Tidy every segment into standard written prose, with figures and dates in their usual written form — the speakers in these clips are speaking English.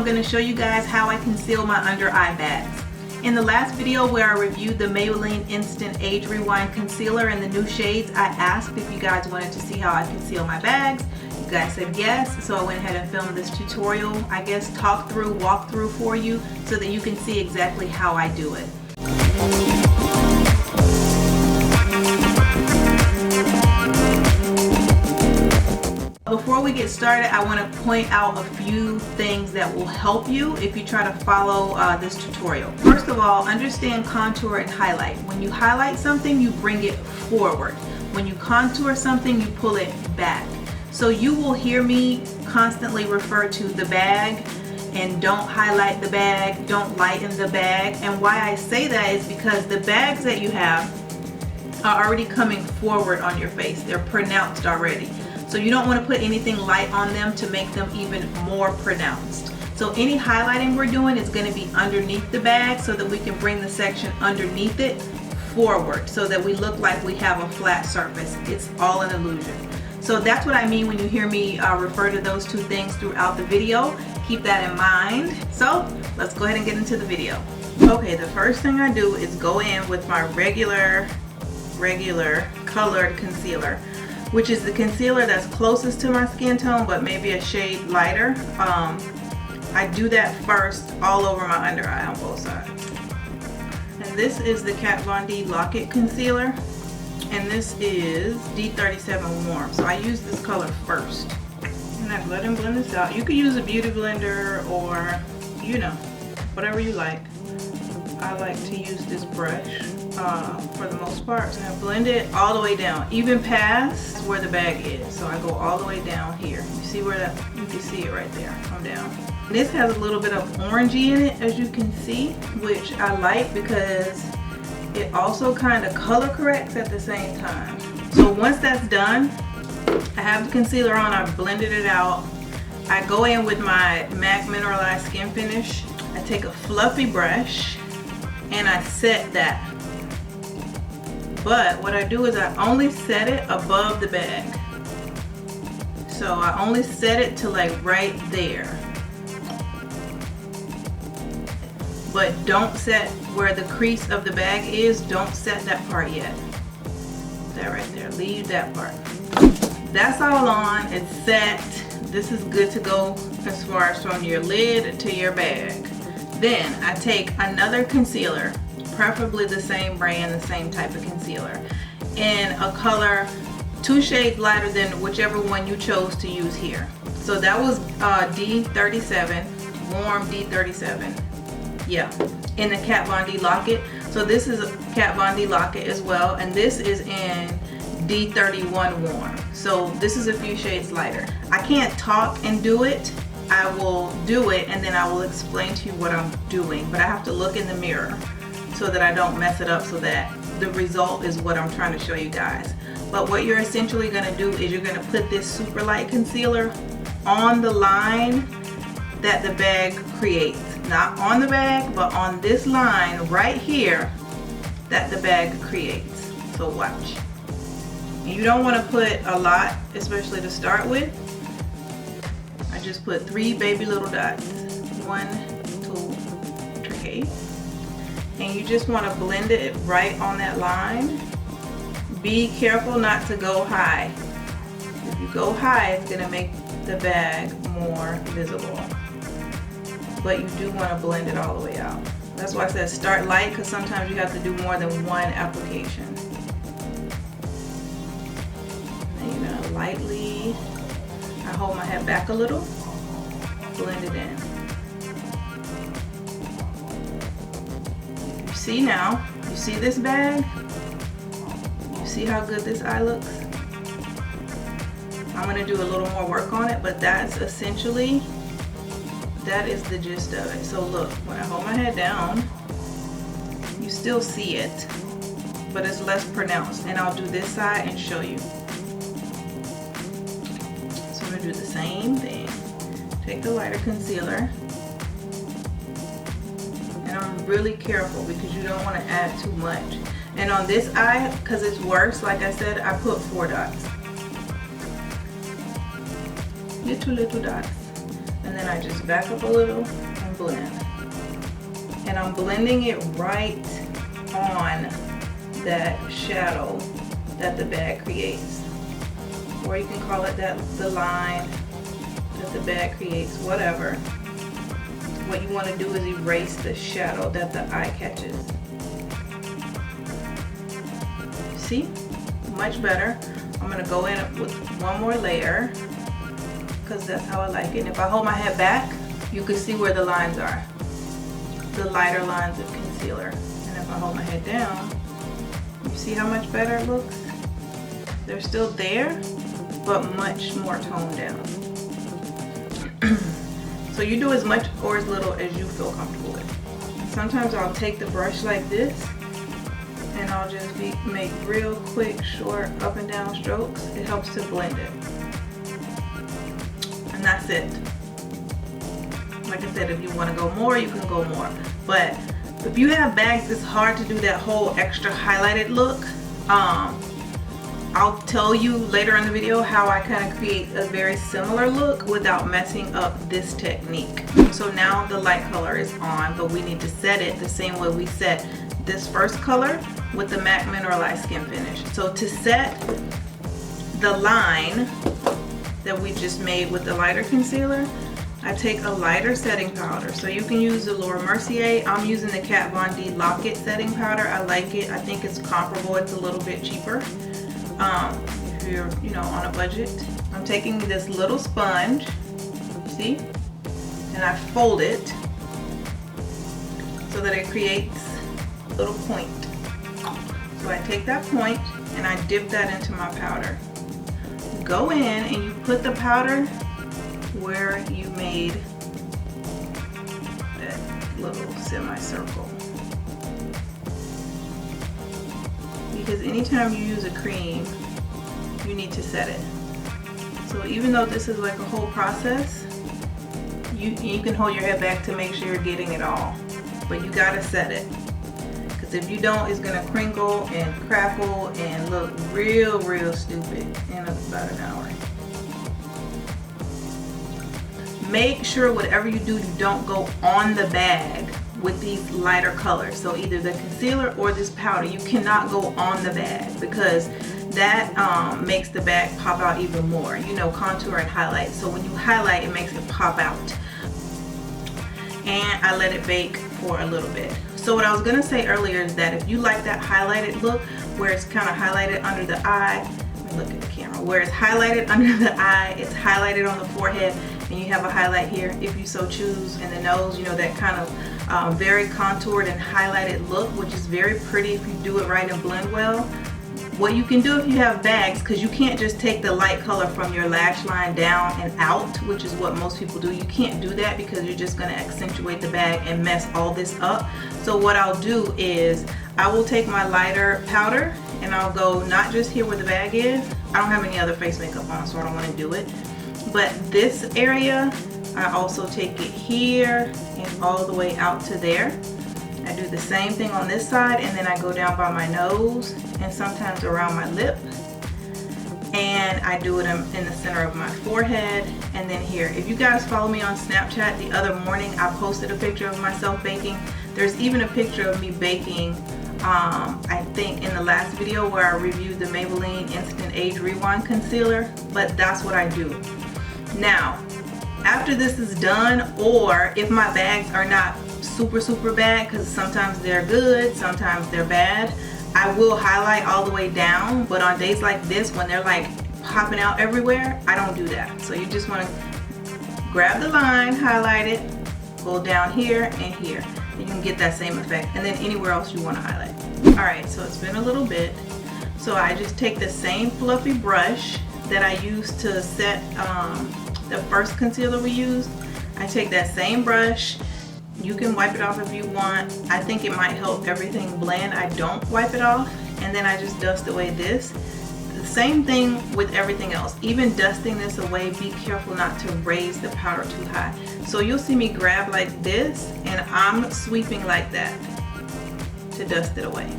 going to show you guys how I conceal my under eye bags. In the last video where I reviewed the Maybelline Instant Age Rewind Concealer in the new shades, I asked if you guys wanted to see how I conceal my bags. You guys said yes, so I went ahead and filmed this tutorial, I guess walk through for you so that you can see exactly how I do it. Before we get started, I want to point out a few things that will help you if you try to follow this tutorial. First of all, understand contour and highlight. When you highlight something, you bring it forward. When you contour something, you pull it back. So you will hear me constantly refer to the bag and don't highlight the bag, don't lighten the bag. And why I say that is because the bags that you have are already coming forward on your face. They're pronounced already. So you don't want to put anything light on them to make them even more pronounced. So any highlighting we're doing is going to be underneath the bag so that we can bring the section underneath it forward so that we look like we have a flat surface. It's all an illusion. So that's what I mean when you hear me refer to those two things throughout the video. Keep that in mind. So let's go ahead and get into the video. Okay, the first thing I do is go in with my regular colored concealer, which is the concealer that's closest to my skin tone but maybe a shade lighter. I do that first all over my under eye on both sides. And this is the Kat Von D Lock It Concealer, and this is D37 Warm. So I use this color first. And I go ahead and blend this out. You could use a beauty blender or, you know, whatever you like. I like to use this brush for the most part, and I blend it all the way down, even past where the bag is. So I go all the way down here. You see where that, you can see it right there. Come down. This has a little bit of orangey in it, as you can see, which I like because it also kind of color corrects at the same time. So once that's done, I have the concealer on, I've blended it out. I go in with my MAC Mineralized Skin Finish. I take a fluffy brush and I set that. But what I do is I only set it above the bag. So I only set it to like right there. But don't set where the crease of the bag is, don't set that part yet. That right there, leave that part. That's all on, it's set. This is good to go as far as from your lid to your bag. Then I take another concealer, preferably the same brand, the same type of concealer, in a color 2 shades lighter than whichever one you chose to use here. So that was D37, Warm D37. Yeah, in the Kat Von D Lock It. So this is a Kat Von D Lock It as well, and this is in D31 Warm. So this is a few shades lighter. I can't talk and do it. I will do it and then I will explain to you what I'm doing, but I have to look in the mirror so that I don't mess it up, so that the result is what I'm trying to show you guys. But what you're essentially going to do is you're going to put this super light concealer on the line that the bag creates. Not on the bag, but on this line right here that the bag creates. So watch. You don't want to put a lot, especially to start with. I just put 3 baby little dots. 1, 2, 3. And you just want to blend it right on that line. Be careful not to go high. If you go high, it's going to make the bag more visible. But you do want to blend it all the way out. That's why I said start light, because sometimes you have to do more than one application. And you're going to lightly, I hold my head back a little, blend it in. You see now, you see this bag? You see how good this eye looks? I'm going to do a little more work on it, but that's essentially, that is the gist of it. So look, when I hold my head down, you still see it, but it's less pronounced. And I'll do this side and show you. So I'm going to do the same thing. Take the lighter concealer. And I'm really careful because you don't want to add too much. And on this eye, because it's worse, like I said, I put 4 dots. Little dots. and then I just back up a little and blend. And I'm blending it right on that shadow that the bag creates. Or you can call it that the line that the bag creates, whatever. What you want to do is erase the shadow that the eye catches. See? Much better. I'm going to go in with one more layer because that's how I like it. And if I hold my head back, you can see where the lines are. The lighter lines of concealer. And if I hold my head down, you see how much better it looks? They're still there, but much more toned down. So you do as much or as little as you feel comfortable with. Sometimes I'll take the brush like this and I'll just make real quick, short up and down strokes. It helps to blend it. And that's it. Like I said, if you want to go more, you can go more. But if you have bags, it's hard to do that whole extra highlighted look. I'll tell you later in the video how I kind of create a very similar look without messing up this technique. So now the light color is on, but we need to set it the same way we set this first color with the MAC Mineralized Skin Finish. So to set the line that we just made with the lighter concealer, I take a lighter setting powder. So you can use the Laura Mercier. I'm using the Kat Von D Lock-It setting powder. I like it. I think it's comparable. It's a little bit cheaper. If you're, you know, on a budget. I'm taking this little sponge, see, and I fold it so that it creates a little point. So I take that point and I dip that into my powder. Go in and you put the powder where you made that little semicircle. Because anytime you use a cream, you need to set it. So even though this is like a whole process, you can hold your head back to make sure you're getting it all. But you gotta set it. Because if you don't, it's gonna crinkle and crackle and look real, real stupid in about an hour. Make sure whatever you do, you don't go on the bag with these lighter colors. So either the concealer or this powder, you cannot go on the bag because that makes the bag pop out even more. You know, contour and highlight. So when you highlight, it makes it pop out. And I let it bake for a little bit. So what I was gonna say earlier is that if you like that highlighted look where it's kind of highlighted under the eye, let me look at the camera, where it's highlighted under the eye, it's highlighted on the forehead, and you have a highlight here if you so choose, and the nose, you know, that kind of very contoured and highlighted look, which is very pretty if you do it right and blend well. What you can do if you have bags, because you can't just take the light color from your lash line down and out, which is what most people do. You can't do that because you're just going to accentuate the bag and mess all this up. So what I'll do is I will take my lighter powder and I'll go not just here where the bag is. I don't have any other face makeup on, so I don't want to do it. But this area, I also take it here and all the way out to there. I do the same thing on this side, and then I go down by my nose and sometimes around my lip. And I do it in the center of my forehead and then here. If you guys follow me on Snapchat, the other morning I posted a picture of myself baking. There's even a picture of me baking, I think in the last video where I reviewed the Maybelline Instant Age Rewind Concealer, but that's what I do. Now, after this is done, or if my bags are not super bad, because sometimes they're good, sometimes they're bad, I will highlight all the way down. But on days like this when they're like popping out everywhere, I don't do that. So you just want to grab the line, highlight it, go down here and here. You can get that same effect, and then anywhere else you want to highlight. Alright, so it's been a little bit. So I just take the same fluffy brush that I used to set the first concealer we used. I take that same brush. You can wipe it off if you want. I think it might help everything blend. I don't wipe it off, and then I just dust away this. The same thing with everything else. Even dusting this away, be careful not to raise the powder too high. So you'll see me grab like this, and I'm sweeping like that to dust it away.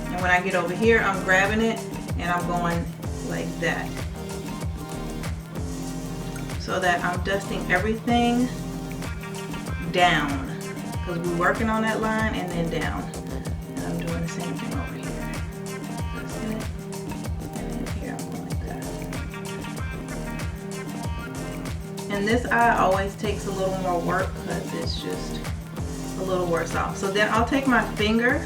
And when I get over here, I'm grabbing it and I'm going like that. so that I'm dusting everything down, because we're working on that line and then down. And I'm doing the same thing over here. Dusting it, and then here I'm going like that. And this eye always takes a little more work because it's just a little worse off. So then I'll take my finger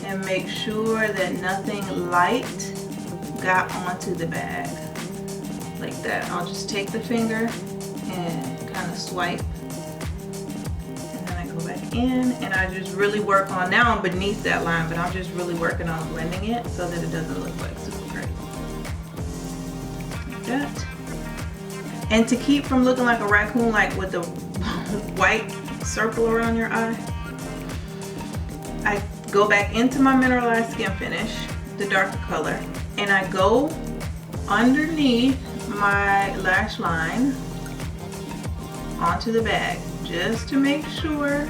and make sure that nothing light got onto the bag like that. I'll just take the finger and kind of swipe, and then I go back in and I just really work on, now I'm beneath that line, but I'm just really working on blending it so that it doesn't look like super great. Like that. And to keep from looking like a raccoon, like with the white circle around your eye, I go back into my mineralized skin finish, the darker color, and I go underneath my lash line onto the bag just to make sure,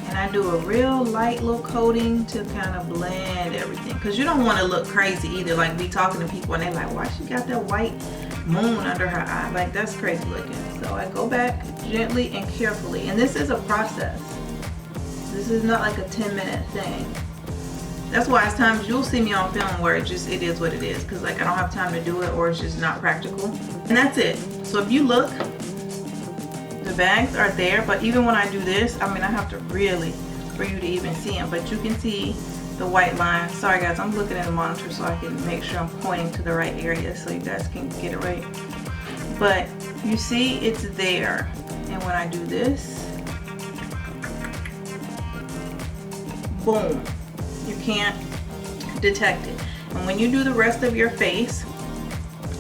and I do a real light little coating to kind of blend everything, because you don't want to look crazy either, like be talking to people and they're like, why she got that white moon under her eye, like that's crazy looking. So I go back gently and carefully, and this is a process. This is not like a 10-minute thing. That's why at times you'll see me on film where it is what it is, because like I don't have time to do it, or it's just not practical. And that's it. So if you look, the bags are there, but even when I do this, I mean I have to really, for you to even see them, but you can see the white line. Sorry guys, I'm looking at the monitor so I can make sure I'm pointing to the right area so you guys can get it right. But you see it's there, and when I do this, boom, you can't detect it. And when you do the rest of your face,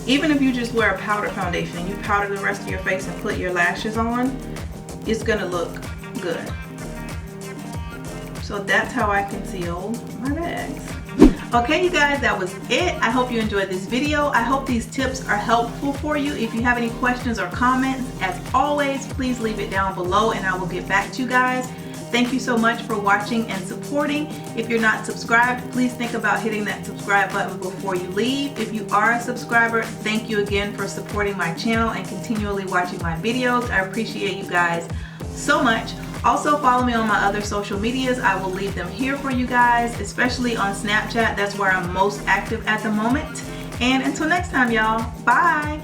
even if you just wear a powder foundation and you powder the rest of your face and put your lashes on, it's gonna look good. So that's how I conceal my bags. Okay you guys, that was it. I hope you enjoyed this video. I hope these tips are helpful for you. If you have any questions or comments, as always, please leave it down below and I will get back to you guys. Thank you so much for watching and supporting. If you're not subscribed, please think about hitting that subscribe button before you leave. If you are a subscriber, thank you again for supporting my channel and continually watching my videos. I appreciate you guys so much. Also follow me on my other social medias. I will leave them here for you guys, especially on Snapchat. That's where I'm most active at the moment. And until next time, y'all, bye.